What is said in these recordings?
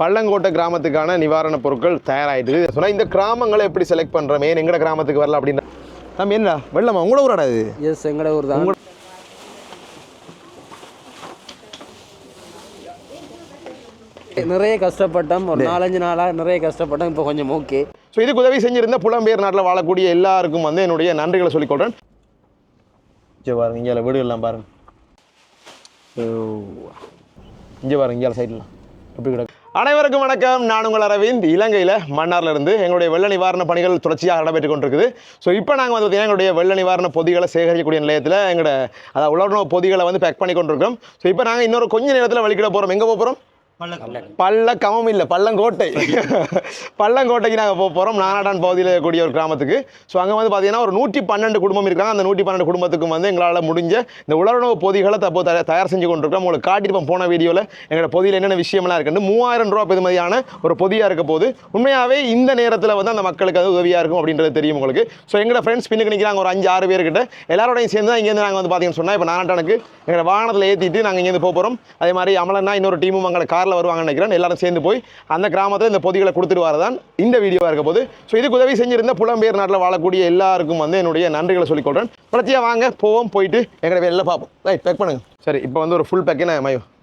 பள்ளங்கோட்டை கிராமத்துக்கான நிவாரணப் பொருட்கள் தயாராகிட்டு சொன்னால் இந்த கிராமங்களை எப்படி செலக்ட் பண்ணுறோமே எங்கட கிராமத்துக்கு வரல அப்படின்ற நம்ம என்ன வெள்ளமா உங்களோட ஊராடா இது? எஸ் எங்கட ஊர் தான். நிறைய கஷ்டப்பட்டோம், ஒரு 4-5 நாளாக நிறைய கஷ்டப்பட்டோம். இப்போ கொஞ்சம் ஓகே. ஸோ இதுக்கு உதவி செஞ்சிருந்த புலம்பெயர் நாட்டில் வாழக்கூடிய எல்லாருக்கும் வந்து என்னுடைய நன்றிகளை சொல்லிக்கொள்கிறேன். பாருங்க இங்கே வீடுகள்லாம் பாருங்க, இங்கே பாருங்க இங்கே சைட்லாம் எப்படி கிடக்கு. அனைவருக்கும் வணக்கம். நான் உங்கள் அரவிந்த். இலங்கையில் மன்னார்ல இருந்து எங்களுடைய வெள்ள நிவாரண பணிகள் தொடர்ச்சியாக நடைபெற்று கொண்டிருக்குது. ஸோ இப்போ நாங்கள் வந்து பார்த்தீங்கன்னா எங்களுடைய வெள்ள நிவாரண பொதிகளை சேகரிக்கக்கூடிய நிலையத்தில் எங்களோட அதாவது உலர்ணவு பொதிகளை வந்து பேக் பண்ணி கொண்டிருக்கோம். ஸோ இப்போ நாங்கள் இன்னொரு கொஞ்சம் நேரத்தில் வலிக்கிட போகிறோம். எங்கே போகிறோம்? பள்ளக்கமம் இல்லை, பள்ளங்கோட்டை. பள்ளங்கோட்டைக்கு நாங்கள் போகிறோம். நானாடான் பகுதியில் இருக்கக்கூடிய ஒரு கிராமத்துக்கு. ஸோ அங்கே வந்து பார்த்தீங்கன்னா ஒரு 112 குடும்பம் இருக்காங்க. அந்த 112 குடும்பத்துக்கும் வந்து எங்களால் முடிஞ்ச இந்த உலர்ணவு பொதிகளை தற்போது தயார் செஞ்சு கொண்டிருக்கோம். உங்களுக்கு காட்டியிருப்போம் போன வீடியோவில் எங்களோட பொதியில் என்னென்ன விஷயம்லாம் இருக்குன்னு. 3000 ரூபா பெருமதியான ஒரு பொதியாக இருக்க போது உண்மையாகவே இந்த நேரத்தில் வந்து அந்த மக்களுக்கு அது உதவியாக இருக்கும் அப்படின்றது தெரியும் உங்களுக்கு. ஸோ எங்களோட ஃப்ரெண்ட்ஸ் பின்னுக்கு நிற்கிறாங்க ஒரு 5-6 பேர்கிட்ட. எல்லாரோடையும் சேர்ந்து தான் இங்கேருந்து நாங்கள் வந்து பார்த்தீங்கன்னு சொன்னால் இப்போ நானாட்டானுக்கு எங்களோட வாகனத்தில் ஏற்றிட்டு நாங்கள் இங்கேருந்து போகிறோம். அதே மாதிரி அமலன்னா இன்னொரு டீமும் அங்கே காரில் வருவாங்கன்னு நினைக்கிறேன். எல்லாரும் சேர்ந்து போய் அந்த கிராமத்தில் இந்த பொதிகளை கொடுத்துட்டு வரதான் இந்த வீடியோவாக இருக்க போது. ஸோ இதுக்கு உதவி செஞ்சிருந்த புலம்பெயர் நாட்டில் வாழக்கூடிய எல்லாருக்கும் வந்து என்னுடைய நன்றிகளை சொல்லிக்கொள்கிறேன். பிரத்தியா வாங்க போவோம், போயிட்டு எங்களை வெளில பார்ப்போம். ரைட், பேக் பண்ணுங்க. சரி, இப்போ வந்து ஒரு ஃபுல் பேக்குன்னு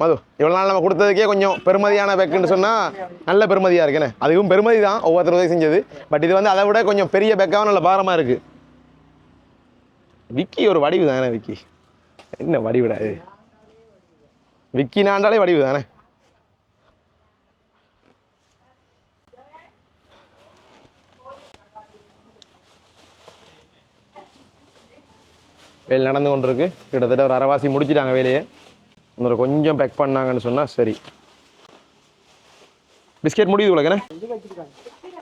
மது இவ்வளோ நாள் நம்ம கொடுத்ததுக்கே கொஞ்சம் பெருமதியான பேக்குன்னு சொன்னால் நல்ல பெருமதியாக இருக்குண்ணே. அதுவும் பெருமதி தான் ஒவ்வொருத்தர் உதவி செஞ்சது. பட் இது வந்து அதை விட கொஞ்சம் பெரிய பேக்காகவும் நல்ல பாரமாக இருக்குது. விக்கி ஒரு வடிவு தானே? விக்கி என்ன வடிவிடாது? விக்கி நாண்டாலே வடிவு தானே. வேலை நடந்து கொண்டு இருக்கு. கிட்டத்தட்ட ஒரு அரைவாசி முடிச்சிட்டாங்க வேலையை. இன்னொரு கொஞ்சம் பேக் பண்ணாங்கன்னு சொன்னால் சரி. பிஸ்கெட் முடியுது உலகண்ணே.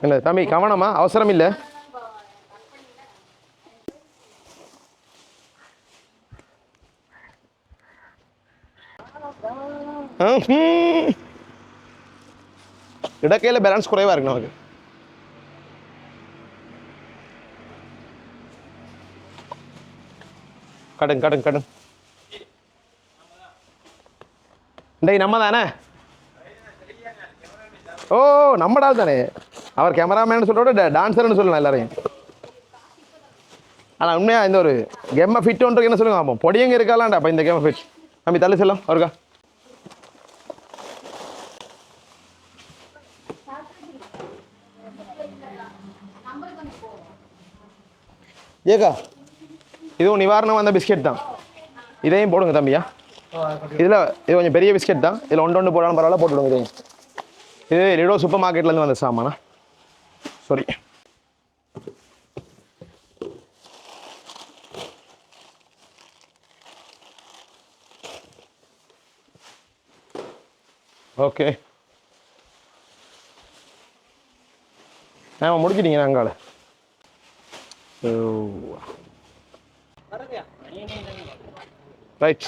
இல்லை தம்பி கவனமா, அவசரம் இல்லை. இடக்கையில் பேலன்ஸ் குறைவாக இருக்கு நமக்கு. கடுங்க டேய் நம்ம தானே? ஓ நம்மடால் தானே. அவர் கேமராமேன் சொல்கிறோட டான்ஸர்னு சொல்லலாம் எல்லாரையும். ஆனால் உண்மையாக இந்த ஒரு கேமை ஃபிட் ஒன்று என்ன சொல்லுங்க. ஆமாம் பொடியங்க இருக்காலாண்டா அப்போ இந்த கேமை ஃபிட். நம்ம தள்ளி செல்லம் அவருக்கா ஏக்கா இதுவும் நிவாரணம் வந்த பிஸ்கெட் தான். இதையும் போடுங்க தம்பியா. இதில் இது கொஞ்சம் பெரிய பிஸ்கெட் தான். இதில் ஒன்று போடாலும் பரவாயில்ல, போட்டுவிடுங்க. இதையும் இது லிடோ சூப்பர் மார்க்கெட்லேருந்து வந்த சாமானா. சாரி. ஓகே ஆமாம் முடிச்சிட்டீங்க அங்கால. ரைட்,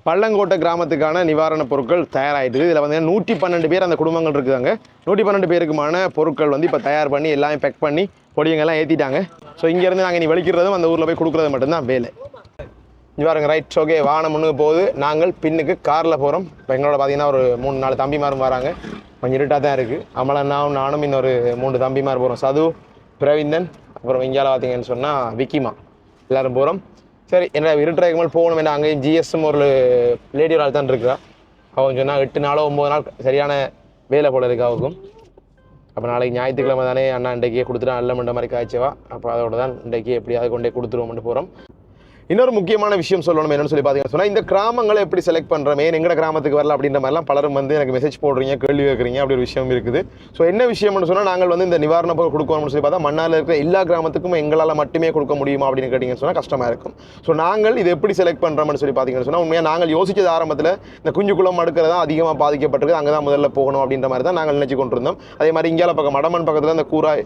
பள்ளங்கோட்டை கிராமத்துக்கான நிவாரணப் பொருட்கள் தயாராகிட்டு. இதில் வந்து 112 பேர் அந்த குடும்பங்கள் இருக்குதாங்க. 112 பேருக்குமான பொருட்கள் வந்து இப்போ தயார் பண்ணி எல்லாமே பேக் பண்ணி பொடியங்கள்லாம் ஏற்றிட்டாங்க. ஸோ இங்கேருந்து நாங்கள் நீ வலிக்கிறதும் அந்த ஊரில் போய் கொடுக்குறது மட்டும்தான் வேலை. இங்கே பாருங்க. Right, okay. வாகனம் முன்னுக்கு போகுது, நாங்கள் பின்னுக்கு காரில் போகிறோம். இப்போ எங்களோட பார்த்தீங்கன்னா ஒரு 3-4 தம்பிமாரும் வராங்க. கொஞ்சம் இருட்டாக தான் இருக்குது. அமலன்னாவும் நானும் இன்னொரு 3 தம்பிமார் போகிறோம். சது, பிரவீந்தன், அப்புறம் இங்கால பார்த்தீங்கன்னு சொன்னால் விக்கிமா, எல்லோரும் போகிறோம். சரி, என்ன இருட்டுறதுக்கு போகணும். என்ன அங்கேயும் ஜிஎஸ்எம் ஒரு லேடி ஒரு ஆள் தான் இருக்கிறா. அவங்க சொன்னால் 8 நாளோ 9 நாள் சரியான வேலை போல இருக்கு அவருக்கும். அப்போ நாளைக்கு ஞாயிற்றுக்கிழமை தானே அண்ணா இன்றைக்கே கொடுத்துட்டா நல்ல மண்ட மாதிரி காய்ச்சவா. அப்போ அதோட தான் இன்றைக்கி எப்படியாவது கொண்டே கொடுத்துருவோம்னு போகிறோம். இன்னொரு முக்கியமான விஷயம் சொல்லணும் என்னன்னு சொல்லி பார்த்தீங்கன்னா சொன்னால் இந்த கிராமங்களை எப்படி செலக்ட் பண்ணுறோமே எங்கட கிராமத்துக்கு வரல அப்படின்ற மாதிரிலாம் பலரும் வந்து எனக்கு மெசேஜ் போடுறீங்க, கேள்வி கேட்குறீங்க. அப்படி ஒரு விஷயம் இருக்குது. ஸோ என்ன விஷயம்னு சொன்னால் நாங்கள் வந்து இந்த நிவாரண பொருள் கொடுக்கணும்னு சொல்லி பார்த்தா மண்ணால் இருக்கிற எல்லா கிராமத்துக்கும் எங்களால் மட்டுமே கொடுக்க முடியுமா அப்படின்னு கேட்டிங்கன்னு சொன்னால் கஷ்டமாக இருக்கும். ஸோ நாங்கள் இது எப்படி செலக்ட் பண்ணுறோம்னு சொல்லி பார்த்தீங்கன்னு சொன்னால் உண்மையாக நாங்கள் யோசிச்சது ஆரம்பத்தில் இந்த குஞ்சுக்குளம் அடுக்கிறது தான் அதிகமாக பாதிக்கப்பட்டிருக்கு, அங்கே தான் முதல்ல போகணும் அப்படின்ற மாதிரி தான் நாங்கள் நினச்சி கொண்டிருந்தோம். அதே மாதிரி இங்கே பக்கம் மடமன் பக்கத்தில் இந்த கூராய்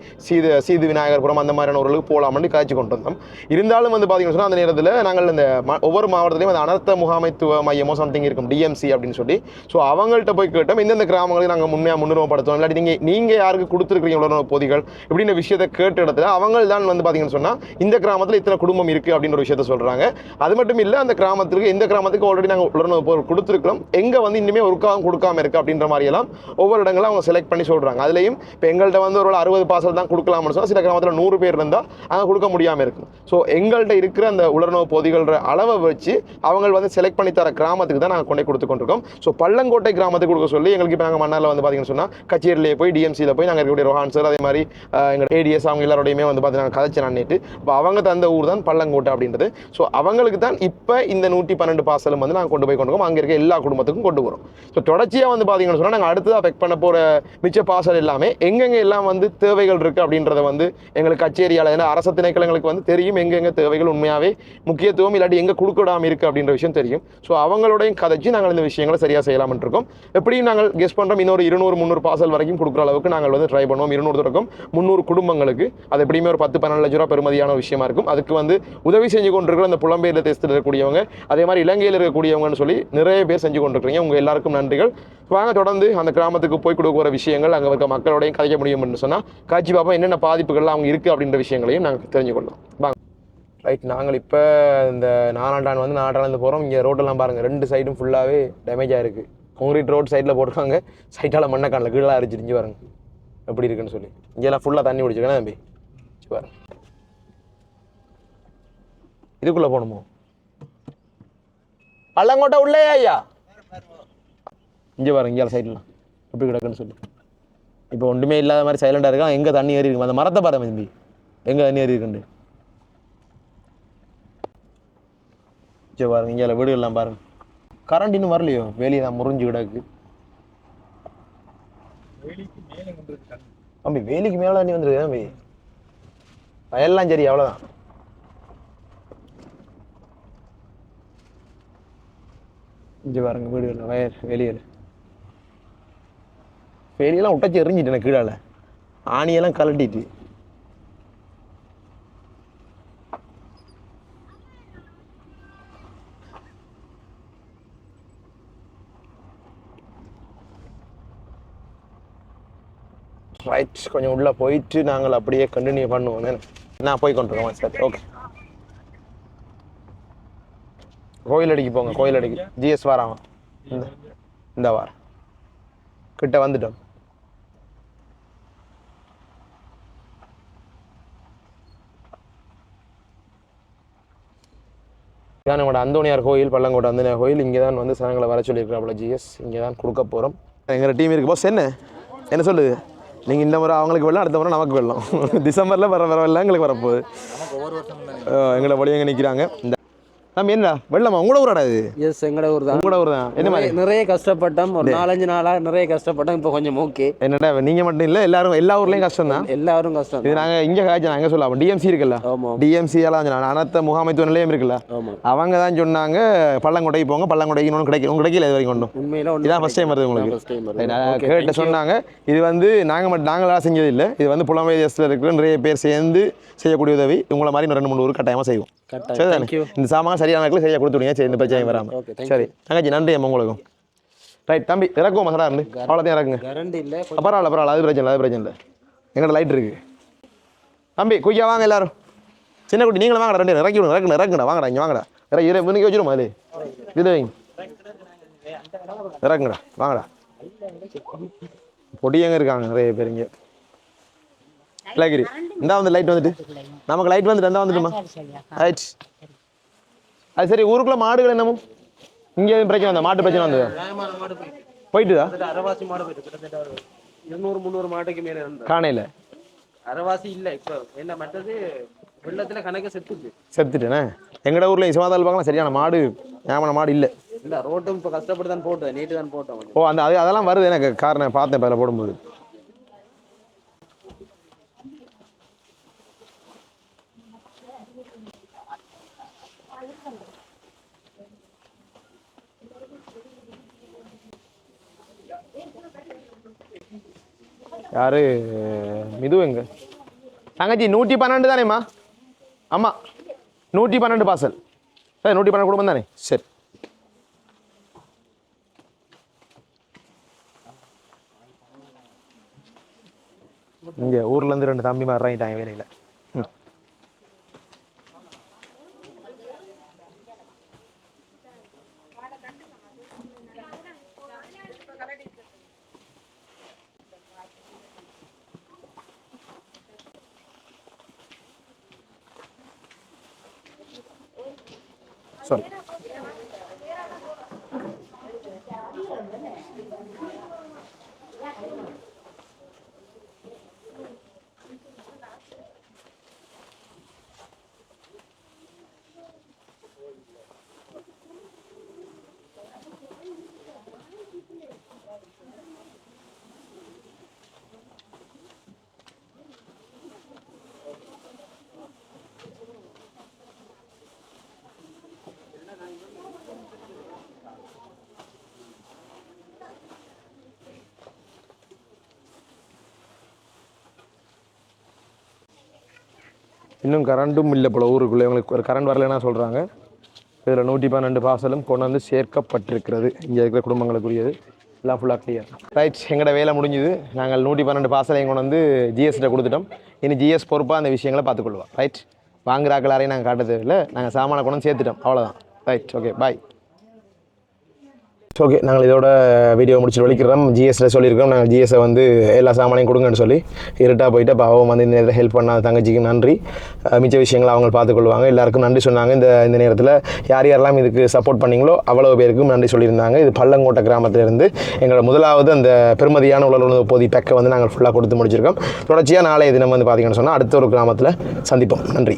சீது விநாயகர்புரம் அந்த மாதிரியான ஊர்களுக்கு போகலாம்னு காய்ச்சி கொண்டு வந்தோம். இருந்தாலும் வந்து பார்த்தீங்கன்னு சொன்னால் அந்த நேரத்தில் நாங்கள் இந்த ஒவ்வொரு மாவட்டத்திலையும் அந்த அனர்த்த முகாமைத்துவ மையமோ சம்திங் இருக்கும் டிஎம்சி அப்படின்னு சொல்லி. ஸோ அவங்கள்ட்ட போய் கேட்டோம் இந்தந்த கிராமங்களுக்கு நாங்கள் முன்னுரிமைப்படுத்துவோம், இல்லாட்டி நீங்கள் யாருக்கு கொடுத்துருக்கீங்க உலர்வு பொதிகள் இப்படின்ற விஷயத்தை கேட்ட இடத்துல அவங்க தான் வந்து பார்த்தீங்கன்னு சொன்னால் இந்த கிராமத்தில் இத்தனை குடும்பம் இருக்குது அப்படின்ற ஒரு விஷயத்த சொல்கிறாங்க. அது மட்டும் இல்லை அந்த கிராமத்துக்கு இந்த கிராமத்துக்கு ஆல்ரெடி நாங்கள் உலர்வு பொருள் கொடுத்துருக்கிறோம், எங்கே வந்து இன்னுமே ஒருக்காவும் கொடுக்காம இருக்குது அப்படின்ற மாதிரியெல்லாம் ஒவ்வொரு இடங்களும் அவங்க செலக்ட் பண்ணி சொல்கிறாங்க. அதுலேயும் இப்போ எங்கள்கிட்ட வந்து ஒரு 60 பார்சல் தான் கொடுக்கலாம்னு சொன்னால் சில கிராமத்தில் 100 பேர் இருந்தால் அங்கே கொடுக்க முடியாமல் இருக்கும். ஸோ எங்கள்கிட்ட இருக்கிற அந்த உலர்வு பொதிகள அளவை வச்சு அவங்க வந்து செலக்ட் பண்ணி தர கிராமத்துக்கு தான் நாங்கள் கொண்டு கொடுத்து கொண்டிருக்கோம். ஸோ பள்ளங்கோட்டை கிராமத்துக்கு கொடுக்க சொல்லி எங்களுக்கு இப்போ நாங்கள் மன்னாரில் வந்து பார்த்தீங்கன்னு சொன்னால் கச்சேரியிலே போய் டிஎம்சியில் போய் நாங்கள் இருக்கக்கூடிய ரோஹான் சார் அதே மாதிரி எங்கள் ஏடிஎஸ் அவங்க எல்லாரோடையுமே வந்து பார்த்தீங்கன்னா கதைச்சு நான்ட்டு இப்போ அவங்க தந்த ஊர் தான் பள்ளங்கோட்டை அப்படின்றது. ஸோ அவங்களுக்கு தான் இப்போ இந்த 112 பார்சலும் வந்து நாங்கள் கொண்டு போய் கொண்டு அங்கே இருக்க எல்லா குடும்பத்துக்கும் கொண்டு வரோம். ஸோ தொடர்ச்சியாக வந்து பார்த்தீங்கன்னு சொன்னால் நாங்கள் அடுத்ததாக பெக் பண்ண போகிற மிச்ச பார்சல் எல்லாமே எங்கெங்கே எல்லாம் வந்து தேவைகள் இருக்குது அப்படின்றத வந்து எங்களுக்கு கச்சேரியால் ஏன்னா அரசு திணைக்களங்களுக்கு வந்து தெரியும் எங்கெங்கே தேவைகள் உண்மையாகவே முக்கியத்துவம் இல்லாட்டி எங்கே கொடுக்கடாமல் இருக்குது அப்படின்ற விஷயம் தெரியும். ஸோ அவங்களோடையும் கதைச்சு நாங்கள் இந்த விஷயங்களை சரியாக செய்யலாம்னு இருக்கோம். எப்படியும் நாங்கள் கெஸ் பண்ணுறோம் இன்னொரு 200-300 பார்சல் வரைக்கும் கொடுக்குற அளவுக்கு நாங்கள் வந்து ட்ரை பண்ணுவோம். 200 தொடக்கம் 300 குடும்பங்களுக்கு அது எப்படியுமே ஒரு 10-12 லட்ச ரூபா பெருமதியான விஷயமா இருக்கும். அதுக்கு வந்து உதவி செஞ்சு கொண்டிருக்கிற அந்த புலம்பெயர் தேசத்தில் இருக்கக்கூடியவங்க அதே மாதிரி இலங்கையில் இருக்கக்கூடியவங்கன்னு சொல்லி நிறைய பேர் செஞ்சு கொண்டிருக்கிறீங்க. உங்கள் எல்லாருக்கும் நன்றிகள். வாங்க தொடர்ந்து அந்த கிராமத்துக்கு போய் கொடுக்குற விஷயங்கள் அங்கே இருக்க மக்களோடையும் கதைக்க முடியும்னு சொன்னால் காட்சி பார்ப்போம் என்னென்ன பாதிப்புகள்லாம் அவங்க இருக்குது அப்படின்ற விஷயங்களையும் நாங்கள் தெரிஞ்சுக்கொள்ளலாம். வாங்க. ரைட், நாங்கள் இப்போ இந்த நாலாண்டான் போகிறோம். இங்கே ரோட்டெல்லாம் பாருங்கள், 2 சைடும் ஃபுல்லாகவே டேமேஜ் ஆகிருக்கு. கான்கிரீட் ரோட் சைடில் போட்டிருக்காங்க, சைட்டால் மண்ணை காணல, கீழே அரிச்சிருந்துச்சு பாருங்க எப்படி இருக்குன்னு சொல்லி. இங்கெல்லாம் ஃபுல்லாக தண்ணி பிடிச்சிருக்கேன் தம்பி. பாருங்க இதுக்குள்ளே போகணுமோ பள்ளங்கோட்டை உள்ளே ஐயா இங்கே பாருங்க இங்கே சைட்லாம் எப்படி கிடக்குன்னு சொல்லி. இப்போ ஒன்றுமே இல்லாத மாதிரி சைலண்டாக இருக்கா. எங்கே தண்ணி ஏறி இருக்கு அந்த மரத்தை பாருங்க தம்பி, எங்கே தண்ணி ஏறி இருக்குண்டு. சரி பாருங்க இங்கே வீடுகள்லாம் பாருங்க. கரண்ட் இன்னும் வரலையோ, வேலியை தான் முறிஞ்சு கிடக்கு தம்பி. வேலிக்கு மேலே தண்ணி வந்துருக்கு தம்பி. வயல்லாம் சரி அவ்வளோதான். இங்கே பாருங்க வீடுகள் வயல் வெளியில் வேலியெல்லாம் உட்டச்சி எறிஞ்சிட்டேன் கீழால, ஆணியெல்லாம் கலட்டிட்டு. ரைட், கொஞ்சம் உள்ளே போயிட்டு நாங்கள் அப்படியே கண்டினியூ பண்ணுவோம். நான் போய் கொண்டிருக்கோம் சார். ஓகே, கோயிலடிக்கு போங்க. கோயிலடிக்கு ஜிஎஸ் வாராமா இந்த வாரம் கிட்ட வந்துட்டோம். இதான் நம்மளோட அந்தோணியார் கோயில், பள்ளங்கோட்டை அந்தோணியார் கோயில். இங்கே தான் வந்து சனங்களை வர சொல்லியிருக்கிறாப்புல ஜிஎஸ். இங்கே தான் கொடுக்க போகிறோம். எங்கள் டீம் இருக்கு போஸ். என்ன சொல்லுது? நீங்கள் இந்த முறை அவங்களுக்கு வெள்ளம், அடுத்த முறை நமக்கு வெள்ளம். டிசம்பரில் வர வெள்ளம் எங்களுக்கு வரப்போகுது. எங்களை வழி எங்கே நிற்கிறாங்க. இந்த நம்ம என்ன வெள்ளமா உங்களோட ஊராடா இது? எஸ், எங்களோட ஊர் தான். உங்களோட ஊர் தான். என்ன மாதிரி நிறைய கஷ்டப்பட்டோம், ஒரு 4-5 நாளாக நிறைய கஷ்டப்பட்டோம். இப்போ கொஞ்சம் ஓகே. என்னடா நீங்கள் மட்டும் இல்லை, எல்லாரும் எல்லா ஊர்லேயும் கஷ்டம் தான். எல்லாரும் கஷ்டம். இது நாங்கள் இங்கே காய்ச்சி நாங்கள் சொல்லலாம். டிஎம்சி இருக்குல்ல, டிஎம்சி எல்லாம் அனர்த்த முகாமைத்துவ நிலையம் இருக்குல்ல, அவங்க தான் சொன்னாங்க பள்ளங்கொடைக்கு போங்க, பள்ளங்கொடைக்கு இன்னொன்று கிடைக்கும். கிடைக்கல இது வரைக்கும் கொண்டும். உண்மையில இதான் ஃபஸ்ட் டைம் வருது உங்களுக்கு. கேட்டு சொன்னாங்க. இது வந்து நாங்களாக செஞ்சது இல்லை, இது வந்து புலம்பெயர் தேசத்தில் இருக்கிற நிறைய பேர் சேர்ந்து செய்யக்கூடிய உதவி. உங்களை மாதிரி 2-3 ஊர் கட்டாயமாக செய்வோம். சரிதானே? இந்த சாமான் சரியான நாட்கள் சரியாக கொடுத்து விடுங்க. சரி, இந்த பிரச்சனை வராமல். சரி தங்கச்சி, நன்றி அம்மா உங்களுக்கும். ரைட் தம்பி, இறக்குவோம் மசாலா இருந்து அவ்வளோதான் இறக்குங்க. பரவாயில்ல, அது பிரச்சனை இல்லை. எங்கள்கிட்ட லைட் இருக்கு. தம்பி குய்யா வாங்க எல்லாரும். சின்ன குட்டி நீங்களும் வாங்கடா, 2 இறக்கி விடுங்க. இறக்குங்கடா, வாங்கடா, இங்கே வாங்கடா. இன்னைக்கு வச்சுருமா அது இது வைங்க. இறக்குங்கடா, வாங்கடா. பொடியங்க இருக்காங்க நிறைய பேர் இங்கே. இல்லகிரி இந்தா வந்து லைட் வந்துட்டு, நமக்கு லைட் வந்துட்டு அந்த வந்துட்டுமா. ரைட், அது சரி. ஊருக்குள்ள மாடுகள் என்னமோ இங்கே எதுவும் பிரச்சனை வந்தா? மாட்டு பிரச்சனை வந்தது போயிட்டுதா? அரவாசி மாடு போயிட்டு 200-300 மாட்டுக்கு மேலே காணையில் அரவாசி இல்லை இப்போ. என்ன மற்றது வெள்ளத்துல கணக்கு செத்துட்டேனே. எங்கட ஊர்ல சிவாதால் பார்க்கலாம் சரியான மாடு, ஞாபகம் மாடு இல்லை. இல்லை, ரோட்டும் இப்போ கஷ்டப்பட்டு தான் போட்டோம், நேற்று தான் போட்டோம். ஓ, அந்த அதெல்லாம் வருது எனக்கு காரணம் பார்த்தேன் இப்போ அதில் போடும்போது. யாரு மிது எங்க தங்கச்சி? 112 தானேம்மா? ஆமாம், 112 பார்சல். சார் 112 குடும்பம் தானே? சரி. இங்கே ஊர்லேருந்து 2 தம்பி மாதிரி இறங்கிட்டாங்க வேலையில். சரி. இன்னும் கரண்ட்டும் இல்லை போல ஊருக்குள்ளே. இவங்களுக்கு ஒரு கரண்ட் வரலைன்னா சொல்கிறாங்க. இதில் 112 பார்சலும் கொண்டு வந்து சேர்க்கப்பட்டிருக்கிறது. இங்கே இருக்கிற குடும்பங்களுக்குரியது எல்லாம் ஃபுல்லாக கிளியர். ரைட், எங்களோட வேலை முடிஞ்சுது. நாங்கள் 112 பார்சலையும் கொண்டு வந்து ஜிஎஸ்கிட்ட கொடுத்துட்டோம். இனி ஜிஎஸ் பொறுப்பாக அந்த விஷயங்களை பார்த்துக்கொள்வோம். ரைட், வாங்குறாக்களாரையும் நாங்கள் காட்ட தேவையில்லை. நாங்கள் சாமானை கொண்டு வந்து சேர்த்துட்டோம், அவ்வளோதான். ரைட், ஓகே, பாய். ஓகே, நாங்கள் இதோட வீடியோ முடிச்சுட்டு வலிக்கிறோம். ஜிஎஸ்ல சொல்லியிருக்கோம் நாங்கள் ஜிஎஸை வந்து எல்லா சாமானையும் கொடுங்கன்னு சொல்லி. இருட்டாக போயிட்டு அப்போ அவங்க வந்து இந்த நேரத்தில் ஹெல்ப் பண்ணாத தங்கச்சிக்கு நன்றி. மிச்ச விஷயங்களை அவங்க பார்த்துக்கொள்வாங்க. எல்லாருக்கும் நன்றி சொன்னாங்க. இந்த நேரத்தில் யார் யாரெல்லாம் இதுக்கு சப்போர்ட் பண்ணிங்களோ அவ்வளோ பேருக்கும் நன்றி சொல்லியிருந்தாங்க. இது பள்ளங்கோட்டை கிராமத்திலிருந்து எங்களோட முதலாவது அந்த பெருமதியான உணவு பொதி பேக்கை வந்து நாங்கள் ஃபுல்லாக கொடுத்து முடிச்சிருக்கோம். தொடர்ச்சியாக நாளை தினம் வந்து பார்த்தீங்கன்னு சொன்னால் அடுத்த ஒரு கிராமத்தில் சந்திப்போம். நன்றி.